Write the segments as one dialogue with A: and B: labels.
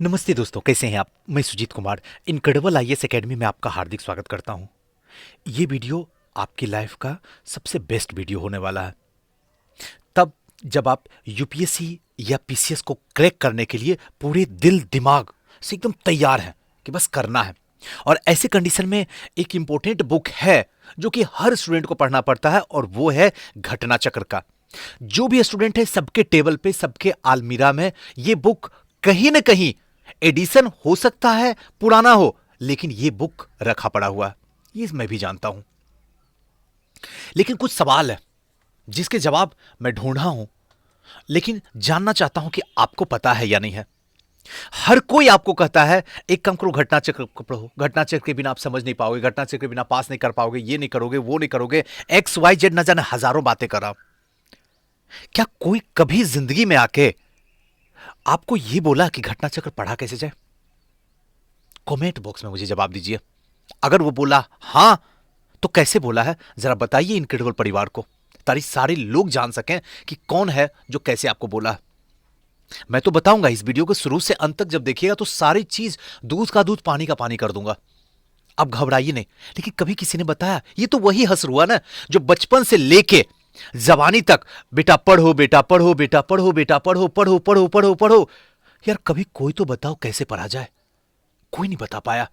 A: नमस्ते दोस्तों, कैसे हैं आप? मैं Sujeet Kumar incredible IAS academy में आपका हार्दिक स्वागत करता हूं। ये वीडियो आपकी लाइफ का सबसे बेस्ट वीडियो होने वाला है। तब जब आप यूपीएससी या पीसीएस को क्रैक करने के लिए पूरे दिल दिमाग से एकदम तैयार हैं कि बस करना है। और ऐसे कंडीशन में एक इंपॉर्टेंट बुक है जो कि हर स्टूडेंट को पढ़ना पड़ता है, और वो है घटना चक्र का। जो भी स्टूडेंट है सबके टेबल पे, सबके अलमीरा में ये बुक कहीं ना कहीं एडिशन हो सकता है, पुराना हो, लेकिन ये बुक रखा पड़ा हुआ है। ये मैं भी जानता हूं। लेकिन कुछ सवाल है जिसके जवाब मैं ढूंढ रहा हूं, लेकिन जानना चाहता हूं कि आपको पता है या नहीं है। हर कोई आपको कहता है एक काम करो, घटना चक्र को पढ़ो, घटना चक्र के बिना आप समझ नहीं पाओगे, घटना चक्र के बिना पास नहीं कर पाओगे, ये नहीं करोगे, वो नहीं करोगे, एक्स वाई जेड न जाने हजारों बातें करा। क्या कोई कभी जिंदगी में आके आपको यह बोला कि घटना चक्र पढ़ा कैसे जाए? कमेंट बॉक्स में मुझे जवाब दीजिए। अगर वो बोला हां, तो कैसे बोला है जरा बताइए इनक्रेडिबल परिवार को, ताकि सारे लोग जान सकें कि कौन है जो कैसे आपको बोला है। मैं तो बताऊंगा इस वीडियो को शुरू से अंत तक, जब देखिएगा तो सारी चीज दूध का दूध पानी का पानी कर दूंगा। अब घबराइए नहीं। लेकिन कभी किसी ने बताया, ये तो वही हंस हुआ ना जो बचपन से लेके जवानी तक बेटा पढ़ो, बेटा पढ़ो, बेटा पढ़ो, बेटा पढ़ो, पढ़ो पढ़ो पढ़ो पढ़ो। यार कभी कोई तो बताओ कैसे पढ़ा जाए? कोई नहीं बता पाया।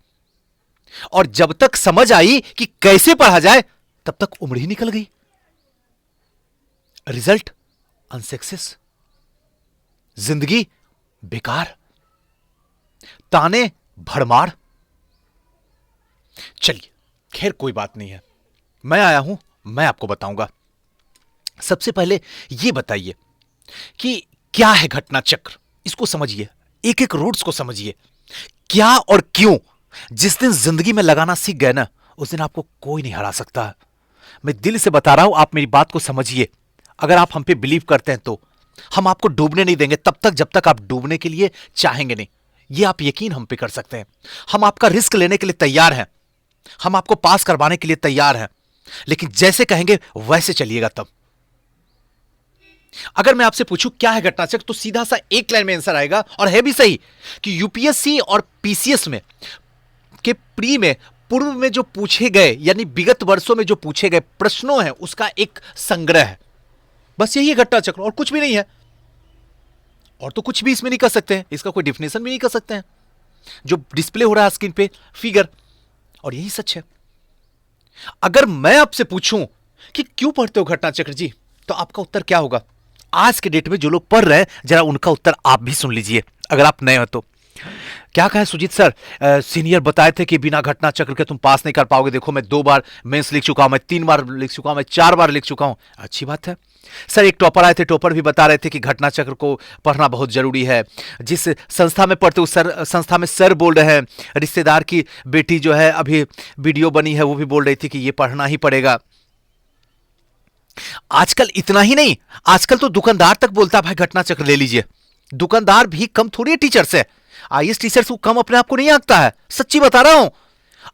A: और जब तक समझ आई कि कैसे पढ़ा जाए, तब तक उम्र ही निकल गई। रिजल्ट अनसक्सेस, जिंदगी बेकार, ताने भड़मार। चलिए, खैर कोई बात नहीं है, मैं आया हूं, मैं आपको बताऊंगा। सबसे पहले यह बताइए कि क्या है घटना चक्र। इसको समझिए, एक एक रूट्स को समझिए, क्या और क्यों। जिस दिन जिंदगी में लगाना सीख गए ना, उस दिन आपको कोई नहीं हरा सकता। मैं दिल से बता रहा हूं, आप मेरी बात को समझिए। अगर आप हम पे बिलीव करते हैं तो हम आपको डूबने नहीं देंगे तब तक जब तक आप डूबने के लिए चाहेंगे नहीं। यह आप यकीन हम पे कर सकते हैं। हम आपका रिस्क लेने के लिए तैयार हैं, हम आपको पास करवाने के लिए तैयार हैं, लेकिन जैसे कहेंगे वैसे चलिएगा। तब अगर मैं आपसे पूछूं क्या है घटना चक्र, तो सीधा सा एक लाइन में आंसर आएगा, और है भी सही, कि यूपीएससी और पीसीएस में के प्री में पूर्व में जो पूछे गए, यानी विगत वर्षों में जो पूछे गए प्रश्नों हैं, उसका एक संग्रह है। बस यही है घटना चक्र, और कुछ भी नहीं है। और तो कुछ भी इसमें नहीं कर सकते हैं, इसका कोई डिफिनेशन भी नहीं कर सकते हैं। जो डिस्प्ले हो रहा है स्क्रीन पे, फिगर, और यही सच है। अगर मैं आपसे पूछूं कि क्यों पढ़ते हो घटना चक्र जी, तो आपका उत्तर क्या होगा? आज के डेट में जो लोग पढ़ रहे हैं, जरा उनका उत्तर आप भी सुन लीजिए, अगर आप नए हो तो। क्या कहा सुजीत सर, सीनियर बताए थे कि बिना घटना चक्र के तुम पास नहीं कर पाओगे। देखो मैं 2 बार मेंस लिख चुका हूं, मैं 3 बार लिख चुका हूं, मैं 4 बार लिख चुका हूं। अच्छी बात है सर। एक टॉपर आए थे, टॉपर भी बता रहे थे कि घटना चक्र को पढ़ना बहुत जरूरी है। जिस संस्था में पढ़ते उस संस्था में सर बोल रहे हैं, रिश्तेदार की बेटी जो है अभी वीडियो बनी है, वो भी बोल रही थी कि ये पढ़ना ही पड़ेगा। आजकल इतना ही नहीं, आजकल तो दुकानदार तक बोलता है भाई घटना चक्र ले लीजिए। दुकानदार भी कम थोड़ी है टीचर से। आईएएस टीचर को कम अपने आप को नहीं आंकता है, सच्ची बता रहा हूं।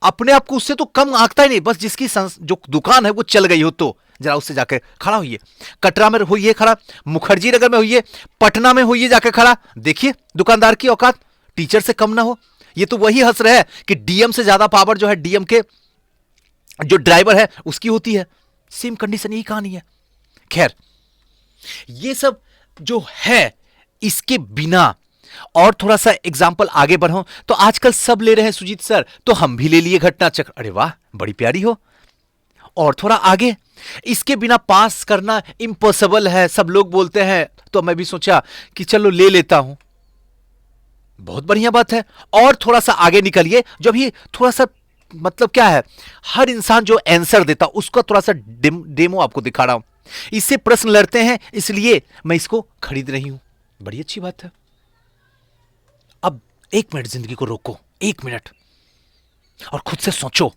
A: अपने आप को उससे तो कम आंकता ही नहीं। बस जिसकी जो दुकान है वो चल गई हो, तो जरा उससे जाकर खड़ा होइए। कटरा में होइए खड़ा, मुखर्जी नगर में होइए, पटना में होइए जाकर खड़ा, देखिए दुकानदार की औकात टीचर से कम ना हो। ये तो वही हंस रहे हैं कि डीएम से ज्यादा पावर जो है डीएम के जो ड्राइवर है उसकी होती है। सेम कंडीशन, यही कहानी है। खैर, ये सब जो है, इसके बिना और थोड़ा सा एग्जाम्पल आगे बढ़ो तो आजकल सब ले रहे हैं सुजीत सर, तो हम भी ले लिए घटना चक्र। अरे वाह, बड़ी प्यारी हो। और थोड़ा आगे, इसके बिना पास करना इम्पॉसिबल है, सब लोग बोलते हैं, तो मैं भी सोचा कि चलो ले लेता हूं। बहुत बढ़िया बात है। और थोड़ा सा आगे निकलिए, जो भी थोड़ा सा मतलब क्या है, हर इंसान जो आंसर देता उसका थोड़ा सा डेमो आपको दिखा रहा हूं। इससे प्रश्न लड़ते हैं, इसलिए मैं इसको खरीद रही हूं। बड़ी अच्छी बात है। अब 1 मिनट जिंदगी को रोको, 1 मिनट, और खुद से सोचो,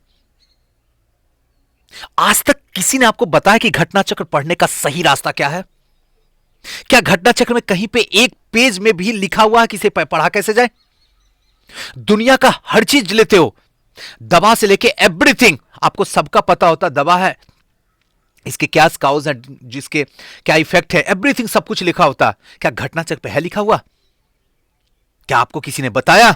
A: आज तक किसी ने आपको बताया कि घटना चक्र पढ़ने का सही रास्ता क्या है? क्या घटना चक्र में कहीं पे एक पेज में भी लिखा हुआ है कि इसे पढ़ा कैसे जाए? दुनिया का हर चीज लेते हो, दवा से लेके एवरीथिंग, आपको सबका पता होता दवा है, इसके क्या काउज है, जिसके क्या इफेक्ट है, एवरीथिंग सब कुछ लिखा होता। क्या घटना चक्र पे है लिखा हुआ? क्या आपको किसी ने बताया?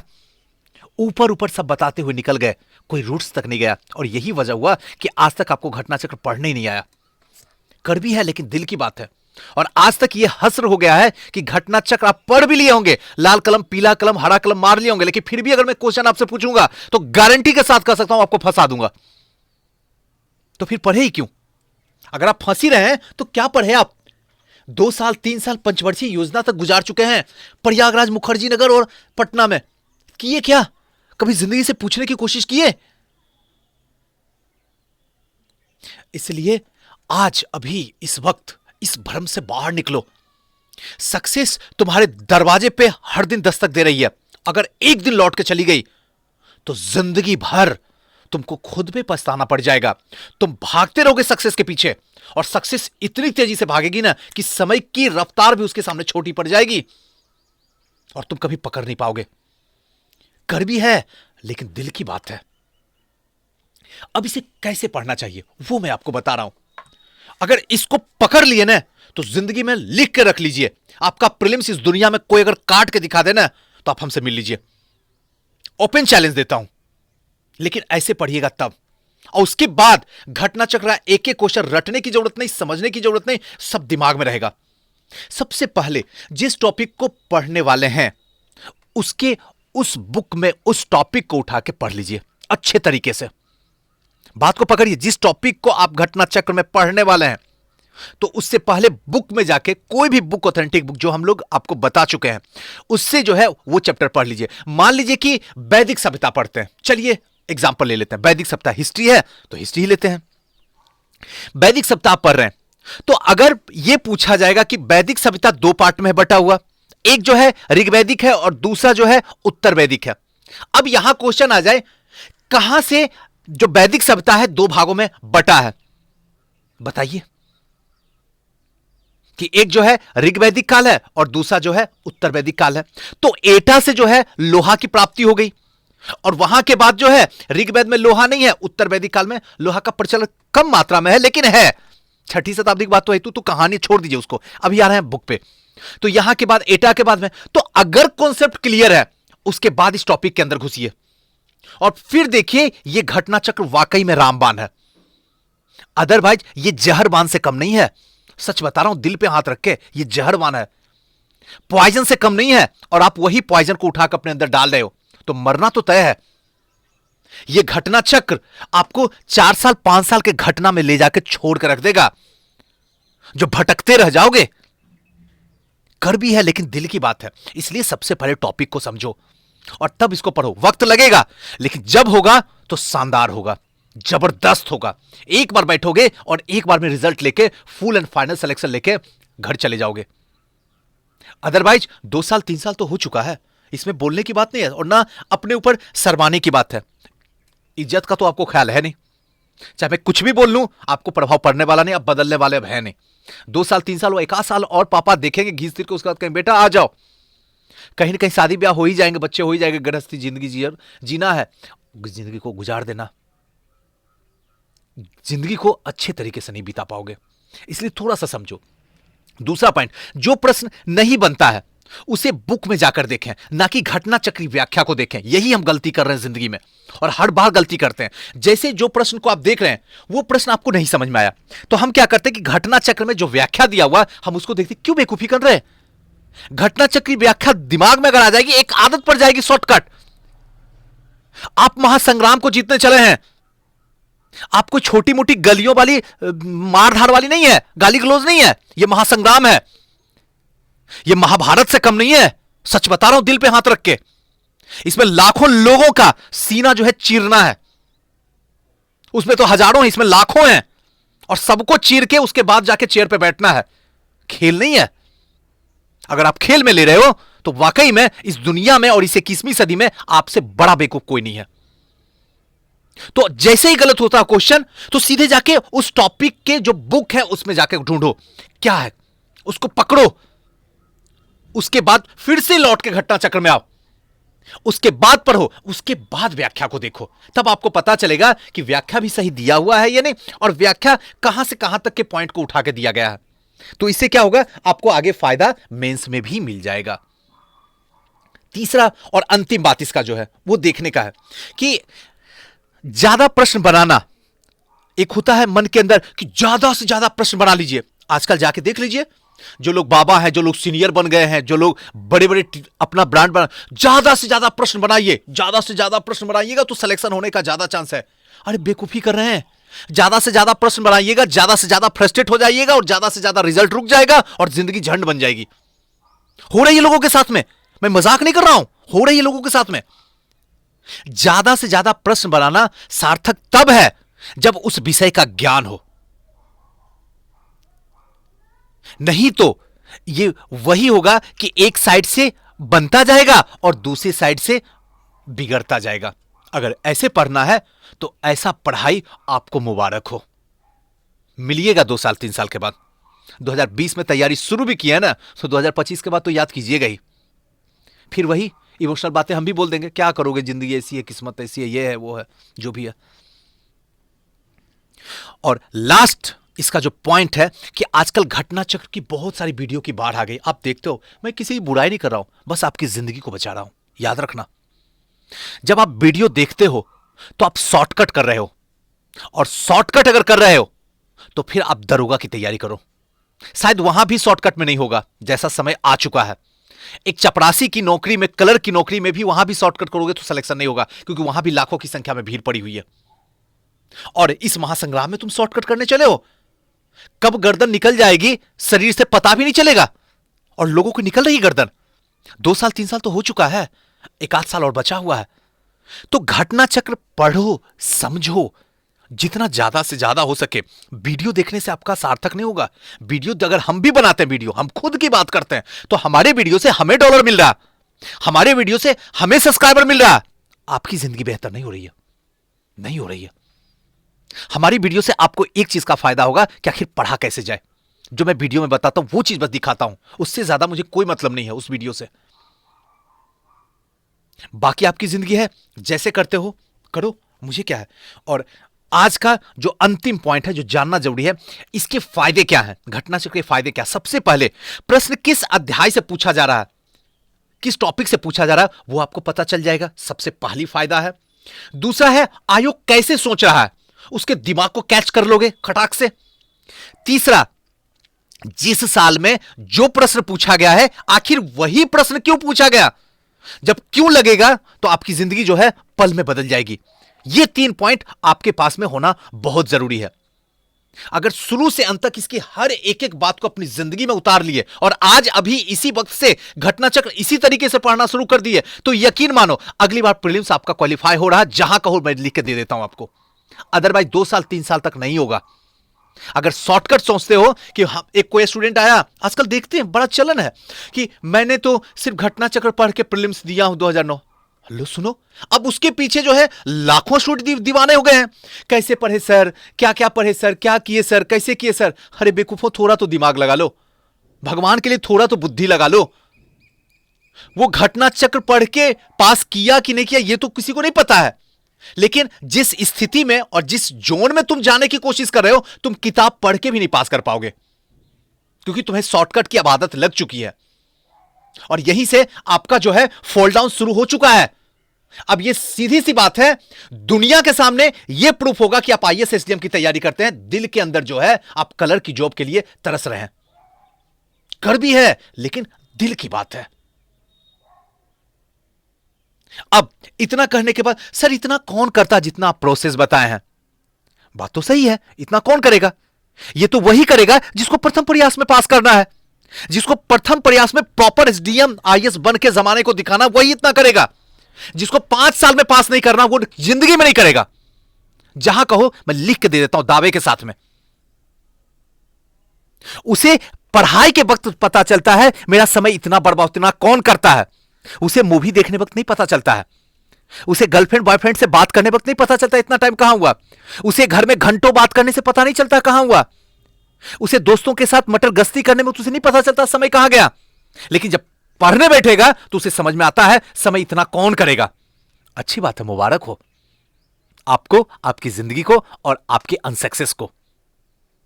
A: ऊपर ऊपर सब बताते हुए निकल गए, कोई रूट्स तक नहीं गया। और यही वजह हुआ कि आज तक आपको घटना चक्र पढ़ने ही नहीं आया। कड़वी है लेकिन दिल की बात है। और आज तक यह हस्र हो गया है कि घटना चक्र आप पढ़ भी लिए होंगे, लाल कलम, पीला कलम, हरा कलम मार लिए होंगे, लेकिन फिर भी अगर मैं क्वेश्चन आपसे पूछूंगा तो गारंटी के साथ कह सकता हूं आपको फंसा दूंगा। तो फिर पढ़े ही क्यों? अगर आप फंसी रहे हैं तो क्या पढ़े आप? 2 साल 3 साल पंचवर्षीय योजना तक गुजार चुके हैं प्रयागराज, मुखर्जी नगर और पटना में। किए क्या? कभी जिंदगी से पूछने की कोशिश किए? इसलिए आज, अभी, इस वक्त इस भ्रम से बाहर निकलो। सक्सेस तुम्हारे दरवाजे पे हर दिन दस्तक दे रही है। अगर एक दिन लौट के चली गई तो जिंदगी भर तुमको खुद पे पछताना पड़ जाएगा। तुम भागते रहोगे सक्सेस के पीछे, और सक्सेस इतनी तेजी से भागेगी ना कि समय की रफ्तार भी उसके सामने छोटी पड़ जाएगी और तुम कभी पकड़ नहीं पाओगे। कड़वी है लेकिन दिल की बात है। अब इसे कैसे पढ़ना चाहिए वो मैं आपको बता रहा हूं। अगर इसको पकड़ लिए ना तो जिंदगी में लिख के रख लीजिए, आपका प्रीलिम्स इस दुनिया में कोई अगर काट के दिखा देना तो आप हमसे मिल लीजिए। ओपन चैलेंज देता हूं, लेकिन ऐसे पढ़िएगा तब। और उसके बाद घटना चक्र एक एक क्वेश्चन रटने की जरूरत नहीं, समझने की जरूरत नहीं, सब दिमाग में रहेगा। सबसे पहले जिस टॉपिक को पढ़ने वाले हैं उसके उस बुक में उस टॉपिक को उठा के पढ़ लीजिए अच्छे तरीके से। बात को पकड़िए, जिस टॉपिक को आप घटना चक्र में पढ़ने वाले हैं तो उससे पहले बुक में जाके कोई भी बुक, ऑथेंटिक बुक जो हम लोग आपको बता चुके हैं, उससे जो है वो चैप्टर पढ़ लीजिए। मान लीजिए कि वैदिक सभ्यता पढ़ते हैं, चलिए एग्जांपल ले लेते हैं। वैदिक सभ्यता हिस्ट्री है तो हिस्ट्री ही लेते हैं। वैदिक सभ्यता आप पढ़ रहे हैं तो अगर यह पूछा जाएगा कि वैदिक सभ्यता 2 पार्ट में बटा हुआ, एक जो है ऋग्वैदिक है और दूसरा जो है उत्तर वैदिक है। अब यहां क्वेश्चन आ जाए कहां से जो वैदिक सभ्यता है 2 भागों में बटा है, बताइए। कि एक जो है ऋग्वैदिक काल है और दूसरा जो है उत्तर वैदिक काल है। तो एटा से जो है लोहा की प्राप्ति हो गई, और वहां के बाद जो है ऋग्वेद में लोहा नहीं है, उत्तर वैदिक काल में लोहा का प्रचलन कम मात्रा में है लेकिन है। 6ठी शताब्दी की बात तो है, तो कहानी छोड़ दीजिए उसको, अभी आ रहे हैं बुक पे। तो यहां के बाद एटा के बाद में, तो अगर कॉन्सेप्ट क्लियर है उसके बाद इस टॉपिक के अंदर घुसिए और फिर देखिए ये घटना चक्र वाकई में रामबाण है। अदरवाइज ये जहरबान से कम नहीं है। सच बता रहा हूं, दिल पे हाथ रख के, ये जहरबान है, पॉइजन से कम नहीं है। और आप वही पॉइजन को उठाकर अपने अंदर डाल रहे हो तो मरना तो तय है। यह घटना चक्र आपको 4 साल 5 साल के घटना में ले जाकर छोड़ कर रख देगा, जो भटकते रह जाओगे। कड़वी है लेकिन दिल की बात है। इसलिए सबसे पहले टॉपिक को समझो और तब इसको पढ़ो। वक्त लगेगा लेकिन जब होगा तो शानदार होगा, जबरदस्त होगा। एक बार बैठोगे और एक बार में रिजल्ट लेके फुल एंड फाइनल सिलेक्शन लेके घर चले जाओगे। अदरवाइज 2 साल 3 साल तो हो चुका है, इसमें बोलने की बात नहीं है और ना अपने ऊपर शर्माने की बात है। इज्जत का तो आपको ख्याल है नहीं, चाहे मैं कुछ भी बोल लूं आपको प्रभाव पड़ने वाला नहीं, आप बदलने वाले अब है नहीं। 2 साल 3 साल, 1 आध साल और पापा देखेंगे घीस तीर के, उसके बाद कहेंगे बेटा आ जाओ, कहीं ना कहीं शादी ब्याह हो ही जाएंगे, बच्चे हो ही जाएंगे, गृहस्थी जिंदगी जीना है, जिंदगी को गुजार देना। जिंदगी को अच्छे तरीके से नहीं बिता पाओगे, इसलिए थोड़ा सा समझो। दूसरा पॉइंट, जो प्रश्न नहीं बनता है उसे बुक में जाकर देखें, ना कि घटना चक्री व्याख्या को देखें। यही हम गलती कर रहे हैं जिंदगी में और हर बार गलती करते हैं। जैसे जो प्रश्न को आप देख रहे हैं वो प्रश्न आपको नहीं समझ में आया तो हम क्या करते हैं कि घटना चक्र में जो व्याख्या दिया हुआ हम उसको देखते, क्यों बेवकूफी कर रहे हैं। घटना चक्री व्याख्या दिमाग में अगर आ जाएगी, एक आदत पड़ जाएगी शॉर्टकट। आप महासंग्राम को जीतने चले हैं, आपको छोटी मोटी गलियों वाली मारधार वाली नहीं है, गाली गलौज नहीं है, यह महासंग्राम है। यह महाभारत से कम नहीं है, सच बता रहा हूं दिल पे हाथ रख के। इसमें लाखों लोगों का सीना जो है चीरना है, उसमें तो हजारों हैं, इसमें लाखों हैं, और सबको चीर के उसके बाद जाके चेयर पे बैठना है। खेल नहीं है। अगर आप खेल में ले रहे हो तो वाकई में इस दुनिया में और इस 21वीं सदी में आपसे बड़ा बेवकूफ कोई नहीं है। तो जैसे ही गलत होता है क्वेश्चन तो सीधे जाके उस टॉपिक के जो बुक है उसमें जाके ढूंढो क्या है, उसको पकड़ो। उसके बाद फिर से लौट के घटना चक्र में आओ, उसके बाद पढ़ो, उसके बाद व्याख्या को देखो। तब आपको पता चलेगा कि व्याख्या भी सही दिया हुआ है या नहीं, और व्याख्या कहां से कहां तक के पॉइंट को उठा के दिया गया है। तो इससे क्या होगा, आपको आगे फायदा मेंस में भी मिल जाएगा। तीसरा और अंतिम बात इसका जो है वो देखने का है कि ज्यादा प्रश्न बनाना, एक होता है मन के अंदर कि ज्यादा से ज्यादा प्रश्न बना लीजिए। आजकल जाके देख लीजिए, जो लोग बाबा हैं, जो लोग सीनियर बन गए हैं, जो लोग बड़े बड़े अपना ब्रांड बना, ज्यादा से ज्यादा प्रश्न बनाइए, ज्यादा से ज्यादा प्रश्न बनाइएगा तो सिलेक्शन होने का ज्यादा चांस है। अरे बेवकूफी कर रहे हैं। ज्यादा से ज्यादा प्रश्न बनाइएगा, ज्यादा से ज्यादा फ्रस्ट्रेट हो जाइएगा और ज्यादा से ज्यादा रिजल्ट रुक जाएगा और जिंदगी झंड बन जाएगी। हो रही है लोगों के साथ में, मैं मजाक नहीं कर रहा हूं, हो रही है लोगों के साथ में। ज्यादा से ज्यादा प्रश्न बनाना सार्थक तब है जब उस विषय का ज्ञान हो, नहीं तो ये वही होगा कि एक साइड से बनता जाएगा और दूसरी साइड से बिगड़ता जाएगा। अगर ऐसे पढ़ना है तो ऐसा पढ़ाई आपको मुबारक हो, मिलिएगा 2 साल 3 साल के बाद। 2020 में तैयारी शुरू भी किया है ना, तो 2025 के बाद तो याद कीजिएगा ही। फिर वही इमोशनल बातें हम भी बोल देंगे, क्या करोगे, जिंदगी ऐसी है, किस्मत ऐसी है, ये है वो है, जो भी है। और लास्ट इसका जो पॉइंट है कि आजकल घटना चक्र की बहुत सारी वीडियो की बाढ़ आ गई। आप देखते हो, मैं किसी की बुराई नहीं कर रहा हूं, बस आपकी जिंदगी को बचा रहा हूं। याद रखना, जब आप वीडियो देखते हो तो आप शॉर्टकट कर रहे हो, और शॉर्टकट अगर कर रहे हो तो फिर आप दरोगा की तैयारी करो। शायद वहां भी शॉर्टकट में नहीं होगा, जैसा समय आ चुका है। एक चपरासी की नौकरी में, कलर की नौकरी में भी वहां भी शॉर्टकट करोगे तो सिलेक्शन नहीं होगा, क्योंकि वहां भी लाखों की संख्या में भीड़ पड़ी हुई है। और इस महासंग्राम में तुम शॉर्टकट करने चले हो, कब गर्दन निकल जाएगी शरीर से पता भी नहीं चलेगा। और लोगों को निकल रही गर्दन। 2 साल 3 साल तो हो चुका है, 1 आध साल और बचा हुआ है। तो घटना चक्र पढ़ो, समझो, जितना ज्यादा से ज्यादा हो सके। वीडियो देखने से आपका सार्थक नहीं होगा। वीडियो अगर हम भी बनाते हैं, वीडियो हम खुद की बात करते हैं, तो हमारे वीडियो से हमें डॉलर मिल रहा है, हमारे वीडियो से हमें सब्सक्राइबर मिल रहा है। आपकी जिंदगी बेहतर नहीं हो रही है, नहीं हो रही है। हमारी वीडियो से आपको एक चीज का फायदा होगा कि आखिर पढ़ा कैसे जाए। जो मैं वीडियो में बताता हूं वो चीज बस दिखाता हूं, उससे ज्यादा मुझे कोई मतलब नहीं है उस वीडियो से। बाकी आपकी जिंदगी है, जैसे करते हो करो, मुझे क्या है। और आज का जो अंतिम पॉइंट है, जो जानना जरूरी है, इसके फायदे क्या हैं, घटना चक्र के फायदे क्या। सबसे पहले प्रश्न किस अध्याय से पूछा जा रहा है, किस टॉपिक से पूछा जा रहा है, वो आपको पता चल जाएगा, सबसे पहली फायदा है। दूसरा है आयोग कैसे सोच रहा है, उसके दिमाग को कैच कर लोगे खटाक से। तीसरा, जिस साल में जो प्रश्न पूछा गया है, आखिर वही प्रश्न क्यों पूछा गया। जब क्यों लगेगा तो आपकी जिंदगी जो है पल में बदल जाएगी। ये 3 पॉइंट आपके पास में होना बहुत जरूरी है। अगर शुरू से अंत तक इसकी हर एक एक बात को अपनी जिंदगी में उतार लिए और आज अभी इसी वक्त से घटना चक्र इसी तरीके से पढ़ना शुरू कर दिए, तो यकीन मानो अगली बार प्रीलिम्स आपका क्वालिफाई हो रहा है। जहां कहो मैं लिख के दे देता हूं आपको। अदरवाइज 2 साल 3 साल तक नहीं होगा। अगर शॉर्टकट सोचते हो कि एक कोई स्टूडेंट आया, आजकल देखते हैं बड़ा चलन है कि मैंने तो सिर्फ घटना चक्र पढ़ के प्रीलिम्स दिया हूं 2009। हेलो सुनो, अब उसके पीछे जो है लाखों स्टूडेंट दीवाने हो गए हैं। कैसे पढ़े सर, क्या क्या पढ़े सर, क्या किए सर, कैसे किए सर। अरे बेवकूफो, थोड़ा तो दिमाग लगा लो, भगवान के लिए थोड़ा तो बुद्धि लगा लो। वो घटना चक्र पढ़ के पास किया कि नहीं किया ये तो किसी को नहीं पता है, लेकिन जिस स्थिति में और जिस जोन में तुम जाने की कोशिश कर रहे हो, तुम किताब पढ़ के भी नहीं पास कर पाओगे, क्योंकि तुम्हें शॉर्टकट की अब आदत लग चुकी है। और यहीं से आपका जो है फॉल डाउन शुरू हो चुका है। अब ये सीधी सी बात है, दुनिया के सामने ये प्रूफ होगा कि आप आईएएस एसडीएम की तैयारी करते हैं, दिल के अंदर जो है आप कलर की जॉब के लिए तरस रहे हैं। कर भी है, लेकिन दिल की बात है। अब इतना करने के बाद सर इतना कौन करता जितना आप प्रोसेस बताए हैं। बात तो सही है, इतना कौन करेगा। ये तो वही करेगा जिसको प्रथम प्रयास में पास करना है, जिसको प्रथम प्रयास में प्रॉपर एसडीएम आईएएस बन के जमाने को दिखाना, वही इतना करेगा। जिसको 5 साल में पास नहीं करना, वो जिंदगी में नहीं करेगा। जहां कहो मैं लिख के दे देता हूं दावे के साथ में। उसे पढ़ाई के वक्त पता चलता है मेरा समय इतना बर्बाद, इतना कौन करता है। उसे मूवी देखने वक्त नहीं पता चलता है, उसे गर्लफ्रेंड बॉयफ्रेंड से बात करने वक्त नहीं पता चलता इतना टाइम कहां हुआ, उसे घर में घंटों बात करने से पता नहीं चलता कहां हुआ, उसे दोस्तों के साथ मटर गश्ती करने में उसे नहीं पता चलता समय कहां गया। लेकिन जब पढ़ने बैठेगा तो उसे समझ में आता है समय इतना कौन करेगा। अच्छी बात है, मुबारक हो आपको, आपकी जिंदगी को और आपके अनसक्सेस को,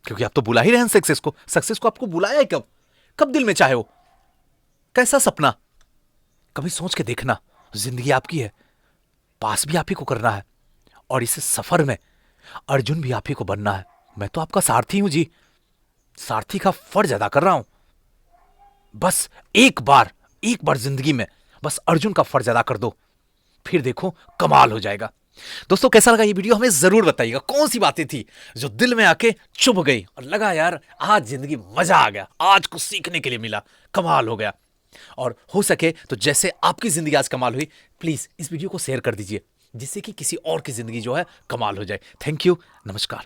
A: क्योंकि आप तो बुला ही रहे हैं सक्सेस को। सक्सेस को आपको बुलाया है कब, कब दिल में चाहे हो, कैसा सपना, कभी सोच के देखना, जिंदगी आपकी है, पास भी आप ही को करना है, और इस सफर में अर्जुन भी आप ही को बनना है। मैं तो आपका सारथी हूं जी, सारथी का फर्ज अदा कर रहा हूं। बस एक बार जिंदगी में बस अर्जुन का फर्ज अदा कर दो, फिर देखो कमाल हो जाएगा। दोस्तों, कैसा लगा ये वीडियो हमें जरूर बताइएगा। कौन सी बातें थी जो दिल में आके चुभ गई और लगा यार आज जिंदगी मजा आ गया, आज कुछ सीखने के लिए मिला, कमाल हो गया। और हो सके तो जैसे आपकी जिंदगी आज कमाल हुई, प्लीज इस वीडियो को शेयर कर दीजिए, जिससे कि किसी और की जिंदगी जो है कमाल हो जाए। थैंक यू, नमस्कार।